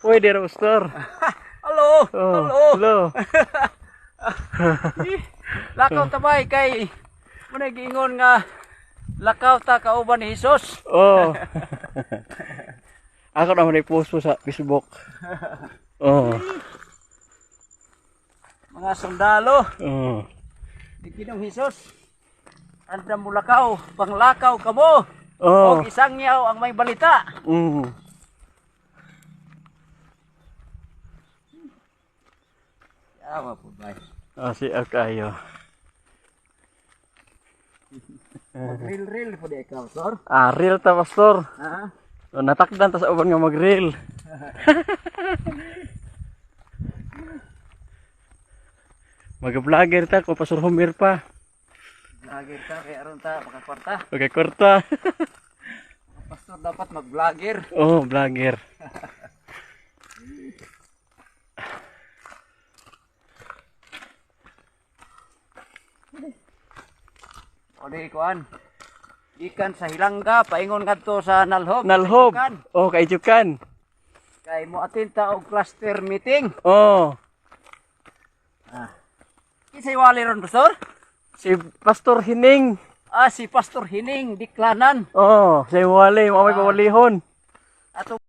Pwede raw, Pastor. Hello. Oh, Hello. hello. Lakaw tabay kay muna giingon nga lakaw ta kauban ni Hesus. Oh. Ako naman i-post po sa Facebook. Oh. Mga sundalo Oh. ni Ginoong Hesus. Andam mo lakaw, panglakaw kamo. Oh. O isang yaw ang may balita. Mm. Yawa po ba? Oh, si Akayo. Real po di ikaw, sir. Ah, real ta, Pastor. Ha? So, natakdan ta sa uban nga mag-real. Mag-vlogger ta ko, Pastor Homer pa. Vlogger ka, kaya aron ta makakwarta. Okay, kwarta. Pastor dapat mag-vlogger. Oh, vlogger. O di kuan. Ikan sa Hilangga, paingon ngadto sa Nalhob. Nalhob. Ikan. Oh, kaijukan. Kay mo atinta og cluster meeting. Oh, Kisay wali ron, Pastor? si Pastor Hining. Si Pastor Hining Diklanan. Oh, si Wale, mamay pawalihon. Ato